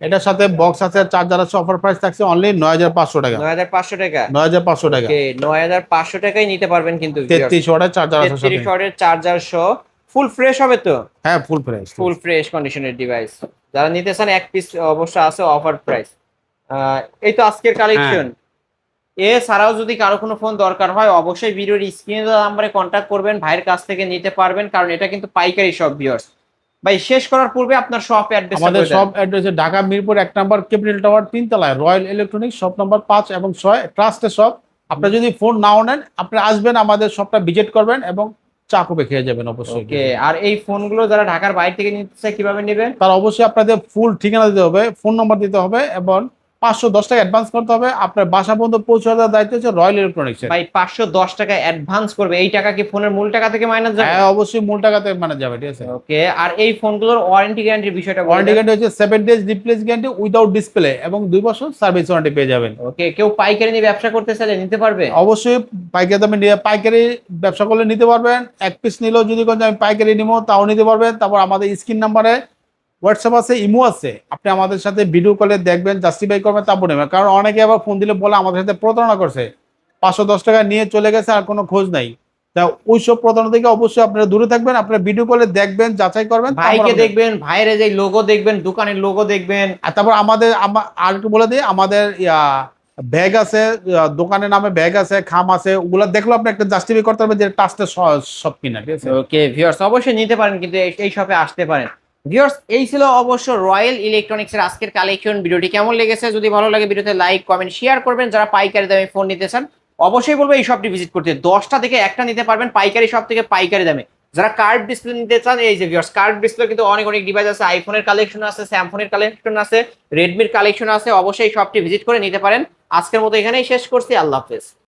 এটার সাথে বক্স আছে, চার্জার আছে, অফার প্রাইস থাকছে অনলি 9,500 টাকা। 9,500 টাকা। 9,500 টাকা। ওকে, 9,500 টাকায় নিতে পারবেন কিন্তু 33 ওয়াটের চার্জার আছে সাথে। 33 ওয়াটের চার্জার সহ ফুল ফ্রেশ হবে তো? হ্যাঁ ফুল ফ্রেশ। ফুল ফ্রেশ কন্ডিশনের ডিভাইস। যারা নিতে চান এক পিস অবশ্য আছে অফার প্রাইস। এই তো আজকের কালেকশন। এছাড়াও যদি কারো কোনো ফোন দরকার হয় অবশ্যই ভিডিওর স্ক্রিনে দেওয়া নাম্বারে কন্ট্যাক্ট করবেন, ভাইয়ের কাছ থেকে নিতে পারবেন, কারণ এটা কিন্তু পাইকারি শপ ভিউয়ার্স। ভাই শেষ করার পূর্বে আপনার শপ অ্যাড্রেস। আমাদের শপ অ্যাড্রেস ঢাকা মিরপুর 1 নম্বর ক্যাপিটাল টাওয়ার 3 তলায় রয়্যাল ইলেকট্রনিক্স শপ নম্বর 5 এবং 6 ট্রাস্টের শপ। আপনি যদি ফোন নাও নেন আপনি আসবেন, আমাদের শপটা ভিজিট করবেন এবং চা কফি খেয়ে যাবেন অবশ্যই। ওকে, আর এই ফোনগুলো যারা ঢাকার বাইরে থেকে নিতে চায় কিভাবে নেবেন? তার অবশ্যই আপনাদের ফুল ঠিকানা দিতে হবে, ফোন নাম্বার দিতে হবে এবং 510 টাকা অ্যাডভান্স করতে হবে। আপনার বাসা পর্যন্ত পৌঁছে দেওয়ার দায়িত্ব হচ্ছে রয়্যাল ইলেকট্রনিক্স। ভাই 510 টাকা অ্যাডভান্স করবে, এই টাকা কি ফোনের মূল টাকা থেকে মাইনাস যাবে? হ্যাঁ অবশ্যই মূল টাকাতে মানে যাবে, ঠিক আছে? ওকে, আর এই ফোনগুলোর ওয়ারেন্টি গ্যারান্টির বিষয়টা বলেন। ওয়ারেন্টি গ্যারান্টি হচ্ছে 7 days replace guarantee without display এবং 2 বছর সার্ভিস ওয়ারেন্টি পেয়ে যাবেন। ওকে, কেউ পাইকারি নিয়ে ব্যবসা করতে চাইলে নিতে পারবে? অবশ্যই পাইকারি দামে নিয়ে পাইকারি ব্যবসা করলে নিতে পারবেন। এক পিস নিলেও যদি কোনো আমি পাইকারি নিবো তাও নিতে পারবেন। তারপর আমাদের স্ক্রিন নাম্বারে হোয়াটসঅ্যাপ আছে, ইমো আছে, আপনি আমাদের সাথে ভিডিও কলে দেখবেন, জাস্টিফাই করবেন, তারপর নেবেন। কারণ অনেকে আবার ফোন দিলে বলে আমাদের সাথে প্রতারণা করছে, 510 টাকা নিয়ে চলে গেছে আর কোনো খোঁজ নাই। তা ওইসব প্রতারণা থেকে অবশ্যই আপনারা দূরে থাকবেন। আপনারা ভিডিও কলে দেখবেন, যাচাই করবেন, ভাইকে দেখবেন, ভাইয়ের যে লোগো দেখবেন, দোকানের লোগো দেখবেন। আর তারপর আমাদের আর একটু বলে দিই, আমাদের ব্যাগ আছে, দোকানের নামে ব্যাগ আছে, খাম আছে, ওগুলো দেখলে আপনি একটা জাস্টিফাই করতে পারবেন যে টাচটা সব কিনা, ঠিক আছে? ওকে ভিউয়ার্স, অবশ্যই নিতে পারেন, কিন্তু এই শপে আসতে পারেন। ভিউয়ার্স, এই ছিল অবশ্য রয়্যাল ইলেকট্রনিক্স এর আজকের কালেকশন। ভিডিওটি কেমন লেগেছে যদি ভালো লাগে ভিডিওতে লাইক কমেন্ট শেয়ার করবেন। যারা পাইকারি দামে ফোন নিতে চান অবশ্যই বলবো এই শপটি ভিজিট করতে। 10টা থেকে একটা নিতে পারবেন পাইকারি শপ থেকে পাইকারি দামে। যারা কার্ভ ডিসপ্লে নিতে চান, এই যে ভিউয়ার্স কার্ভ ডিসপ্লে কিন্তু অনেক ডিভাইস আছে, আইফোনের কালেকশন আছে, স্যামসাংয়ের কালেকশন আছে, রেডমির কালেকশন আছে। অবশ্যই শপটি ভিজিট করে নিতে পারেন। আজকের মতো এখানেই শেষ করছি, আল্লাহ হাফেজ।